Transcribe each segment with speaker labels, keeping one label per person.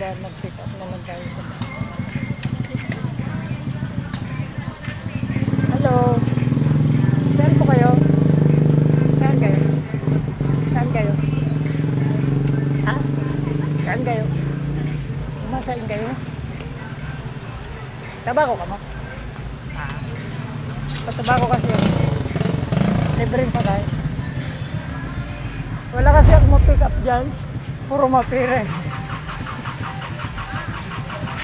Speaker 1: Kaya mag-pick up na lang tayo sa bahay. Hello. Saan po kayo? Saan kayo? Saan kayo? Ha? Saan kayo? Kumasain kayo? Tabako ka mo? Patabako kasi yun. Libre sa tayo. Wala kasi ako ma-pick up dyan. Puro mapire.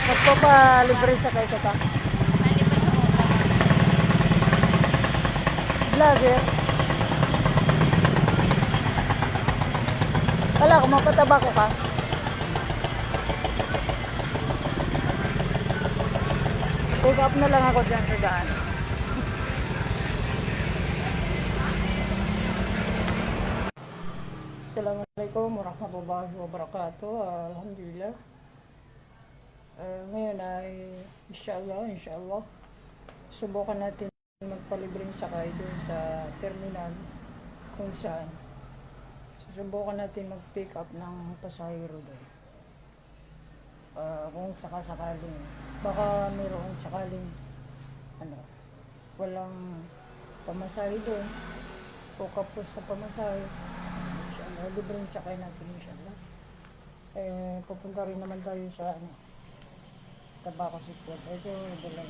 Speaker 1: Magpapalibre sa kayo ka. Vlogger. Wala, kung mapatabako ka. Pick up na lang ako dyan sa daan. Assalamualaikum warahmatullahi wabarakatuh. Alhamdulillah. Ngayon ay inshallah subukan natin magpalibreng sakay doon sa terminal kung saan susubukan natin mag-pick up ng pasahero doon. Kung sakasakaling baka mayroong sakaling walang pamasahe doon o kapos sa pamasahe, inshallah libreng sakay natin inshallah. Pupunta rin naman tayo sa Tabaco City. Ito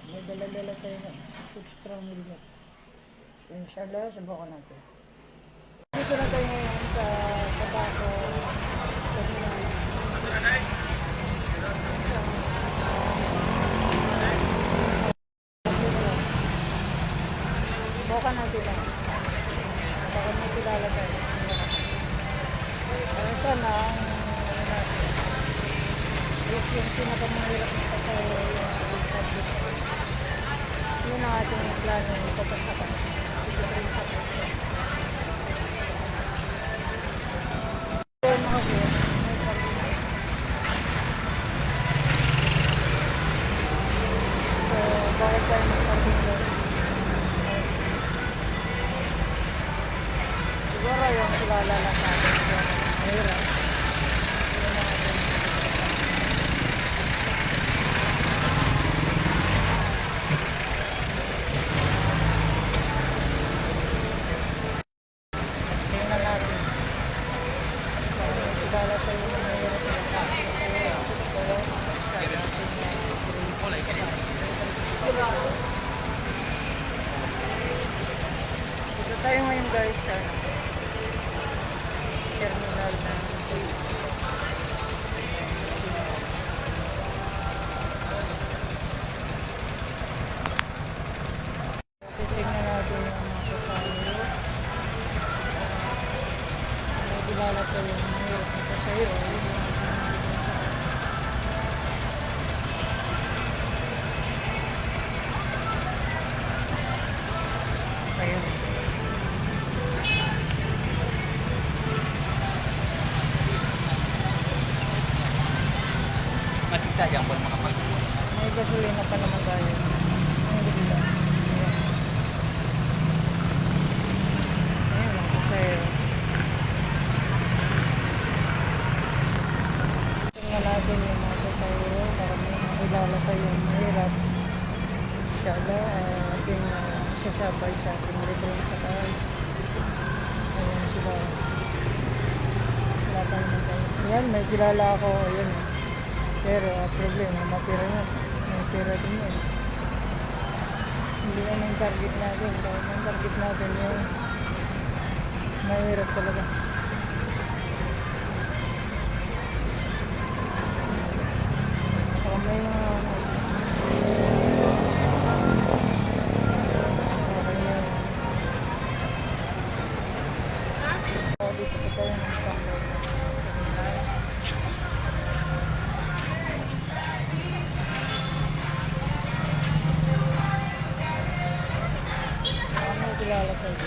Speaker 1: may dala tayo na extra milk. So, inshallah subukan natin. Dito na tayo ngayon sa Tabaco Terminal. Subukan natin lang. Baka may kilala tayo. Sana ang is yung pinakamahirap na pagkayo yung public. Yun ang ating plano yung papasakan. Ito sa pagkayo. Yun mga kuya. So, bakit tayo mag-parking doon? Siguro yung kilala lang natin. Mahirap. Dito tayo ngayon guys sa terminal na titignan natin yung mga pasahero. Kilala ko yung mahirap na pasahero. Ayun.
Speaker 2: Masiksa dyan po makapag.
Speaker 1: May gasolina pa naman tayo. Ang ganda. Ayun lang pasahero. Tingnan natin yung mga pasahero para may makilala tayong mahirap. Inshallah, ating sasabay sa ating libreng sakay. Ayan sila. Wala tayo na tayo. Ayan, may kilala ako. Ayan. Pero problema, mapira yan. Mapira din yan. Hindi yan ang target natin. Dahil ang target natin yung mahirap talaga. Saka may mga dito po tayo ng standard. May kilala tayo.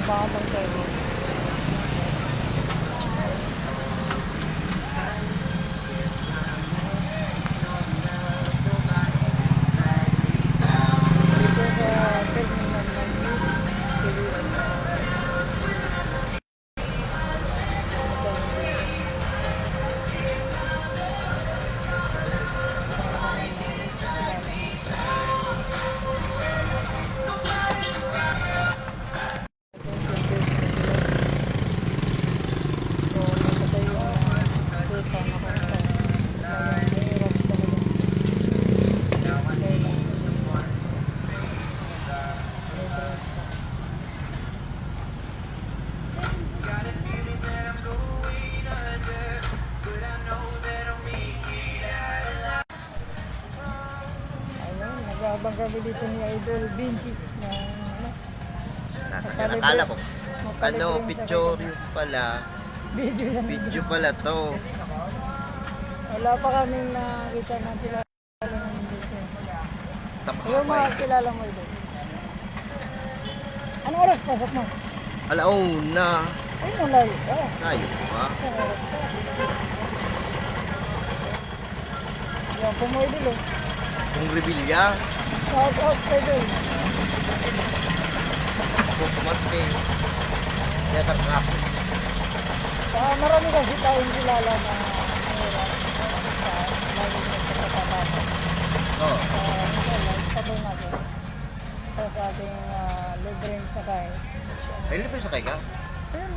Speaker 1: Babang tayo. habang kami dito ni Idol Benji na ano,
Speaker 2: Sasakyan.
Speaker 1: Makalibre.
Speaker 2: Akala ko,
Speaker 1: Makalibre yung
Speaker 2: picture
Speaker 1: sakay.
Speaker 2: pala.
Speaker 1: Video yan.
Speaker 2: Video pala to.
Speaker 1: Wala pa kaming nakita na kilala ng dito. Yung mga
Speaker 2: Tapos
Speaker 1: kilala mo Idol. Anong oras pasok mo?
Speaker 2: alauna.
Speaker 1: Ay, malayo ka.
Speaker 2: Tayo pa.
Speaker 1: Isang oras pa. Yan po mo Idol eh.
Speaker 2: Kung rebilya.
Speaker 1: Shout out Idol.
Speaker 2: Ako kumante. Kaya kakapit.
Speaker 1: Marami kasi tayong kilala na mahirap sa lagi nagpapatapos.
Speaker 2: Oo.
Speaker 1: Sabay natin. Sa ating libreng sakay.
Speaker 2: Ay, libre sakay ka?
Speaker 1: Ayun.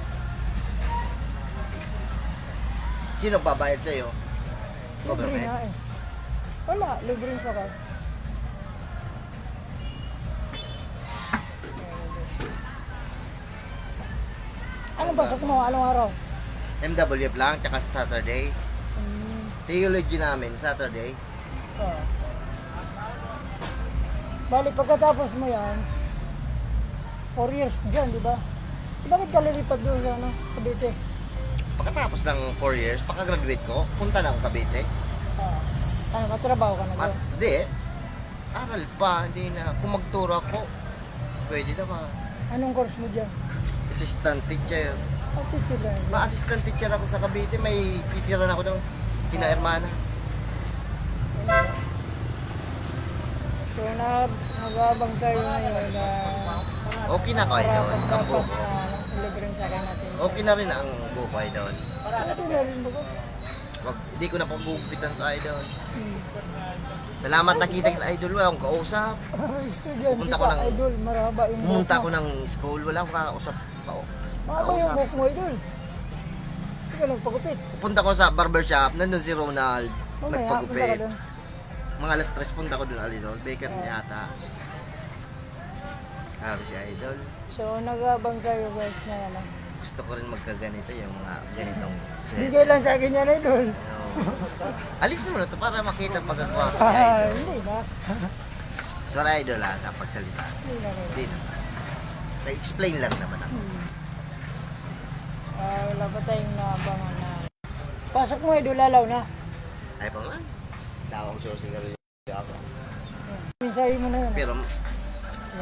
Speaker 2: Sino babayad sa'yo?
Speaker 1: Libre
Speaker 2: Government?
Speaker 1: nga eh. Wala, libreng sakay. Anong pasok mo? Anong araw?
Speaker 2: MWF lang, tsaka Saturday. Theology namin, Saturday.
Speaker 1: Oh. Bali, pagkatapos mo yan, 4 years dyan, di ba? Bakit ka lilipat doon sa ano, Cavite?
Speaker 2: Pagkatapos ng 4 years, pagka-graduate ko, punta na akong Cavite.
Speaker 1: Ano, matrabaho ka na doon?
Speaker 2: Hindi. Aral pa, hindi na. Kung magturo ako, pwede na ba?
Speaker 1: Anong course mo dyan?
Speaker 2: Assistant teacher.
Speaker 1: Oh, teacher lang.
Speaker 2: Ma-assistant teacher ako sa Cavite, may titiran ako ng kina-hermana.
Speaker 1: So, nag-abang tayo ngayon na
Speaker 2: Okay na kayo doon, ang
Speaker 1: dapat
Speaker 2: buko.
Speaker 1: libreng sakay natin.
Speaker 2: Okay na rin ang buko ay doon.
Speaker 1: Ito na rin ba ko?
Speaker 2: Hindi ko na pagbugupitan tayo doon. Salamat nakita kita idol, wala akong kausap.
Speaker 1: Estudyante
Speaker 2: Pumunta
Speaker 1: ka,
Speaker 2: ko ng-
Speaker 1: Idol. Marahaba yung
Speaker 2: Pumunta
Speaker 1: buhok
Speaker 2: ako
Speaker 1: mo.
Speaker 2: ng school, wala akong kakausap.
Speaker 1: Mahaba yung buhok mo, Idol. Hindi ka nagpagupit.
Speaker 2: Pupunta ko sa barbershop, nandun si Ronald.
Speaker 1: Mamaya, punta ka
Speaker 2: Nagpagupit.
Speaker 1: doon.
Speaker 2: Mga alas 3 punta ko doon, Idol. Baker yata. Sabi si Idol.
Speaker 1: So, nag-abang kayo guys na ano.
Speaker 2: Gusto ko rin magkaganito yung mga ganitong
Speaker 1: Bigay
Speaker 2: sweater.
Speaker 1: lang sa akin yan, Idol.
Speaker 2: Alis mo na to para makita pagkagawa ko ni
Speaker 1: Ah,
Speaker 2: Idol.
Speaker 1: hindi na.
Speaker 2: Sorry Idol ha, napagsalita.
Speaker 1: Hindi na rin.
Speaker 2: Hindi na. Na-explain lang naman ako.
Speaker 1: Wala pa tayong naabangan na. Pasok mo, Idol, lalaw na.
Speaker 2: Ay pa man. Tawang sigarilyo ako.
Speaker 1: Mensahe mo na yun.
Speaker 2: Pero,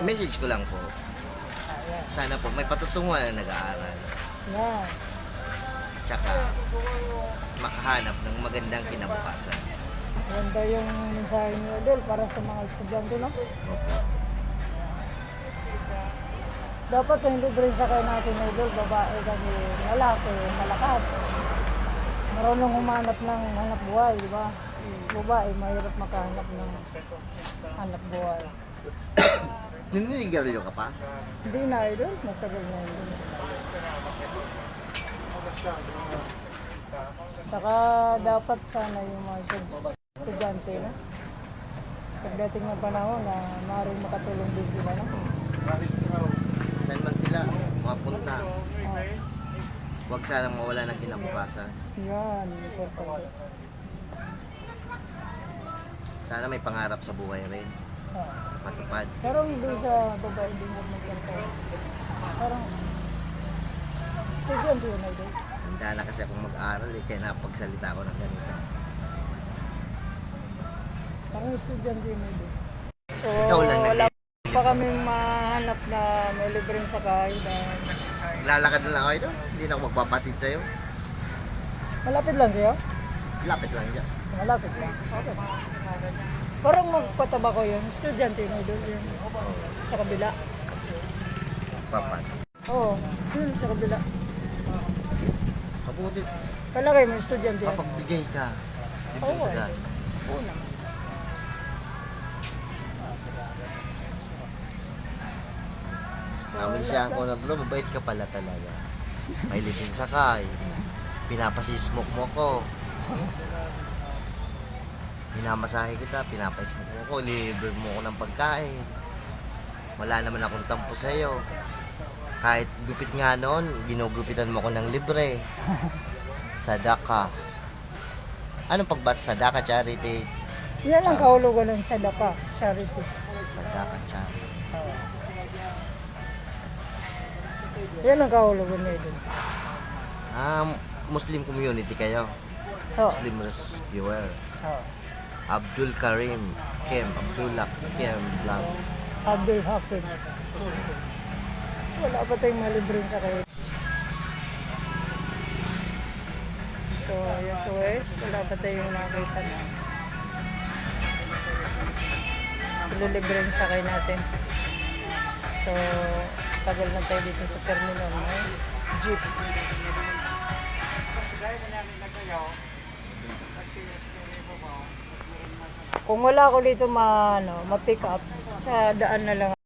Speaker 2: message ko lang po.
Speaker 1: Ayan.
Speaker 2: Sana po may patutunguhan na nag-aaral.
Speaker 1: Yan.
Speaker 2: Tsaka, makahanap ng magandang kinabukasan.
Speaker 1: Ganda yung mensahe ni Idol para sa mga estudyante, no? Dapat yung libreng sakay natin, Idol, babae kasi lalaki, malakas. Marunong humanap ng hanap buhay, di ba? Babae, mahirap makahanap ng hanap buhay.
Speaker 2: Naninigarilyo ka pa?
Speaker 1: Hindi na, Idol. Matagal na yun. Saka dapat sana yung mga estudyante, no? Pagdating ng panahon na maaaring makatulong din sila, no?
Speaker 2: Saan man sila mapunta?
Speaker 1: Oh,
Speaker 2: Huwag sanang mawala ng kinabukasan.
Speaker 1: yan, importante.
Speaker 2: Sana may pangarap sa buhay rin.
Speaker 1: Oh.
Speaker 2: Matupad.
Speaker 1: Pero hindi sa babae din na magkanta. Parang estudyante yun, Idol.
Speaker 2: Handa na kasi akong mag-aral kaya napagsalita ako ng ganito.
Speaker 1: Parang estudyante yun, Idol. So,
Speaker 2: Ikaw lang
Speaker 1: wala pa kaming mahanap na may libreng sakay dahil
Speaker 2: Lalakad na lang ako ito. Hindi na ako magpapatid sa'yo.
Speaker 1: malapit lang sa'yo.
Speaker 2: Lapit lang dyan.
Speaker 1: Malapit lang. Okay. Parang magpataba ko yun. Estudyante yun, Idol. Yun. Sa kabila.
Speaker 2: Papat.
Speaker 1: Oo, yun sa kabila.
Speaker 2: Mabuti.
Speaker 1: Palagay mo, estudyante yan.
Speaker 2: Papagbigay ka. Libre
Speaker 1: Oo,
Speaker 2: sa gan.
Speaker 1: Oo naman.
Speaker 2: Siya ako na bro, mabait ka pala talaga. May libreng sakay. Pinapasismoke mo ko. Pinamasahe kita, pinapasismoke mo ko. Libre mo ko ng pagkain. Wala naman akong tampo sa'yo. Kahit gupit nga noon, ginugupitan mo ko ng libre. Sadaka. Anong pagbasa? Sadaka, charity.
Speaker 1: Yan ang kahulugan ng sadaka, charity.
Speaker 2: Sagdakan siya.
Speaker 1: Oo. Yan ang kahulugan niya doon.
Speaker 2: Muslim community kayo.
Speaker 1: Oo.
Speaker 2: Muslim rescuer.
Speaker 1: Oo.
Speaker 2: Abdul Karim Kem. Abdullah Kem Vlog.
Speaker 1: Abdul Hakim. Wala pa tayong malibre sa kayo. So, yun to guys. Wala pa tayong nakita na. Ililibre yung sakay natin. So, tagal na tayo dito sa terminal. No? Jeep. Kung wala ako dito ma-pick up, sa daan na lang.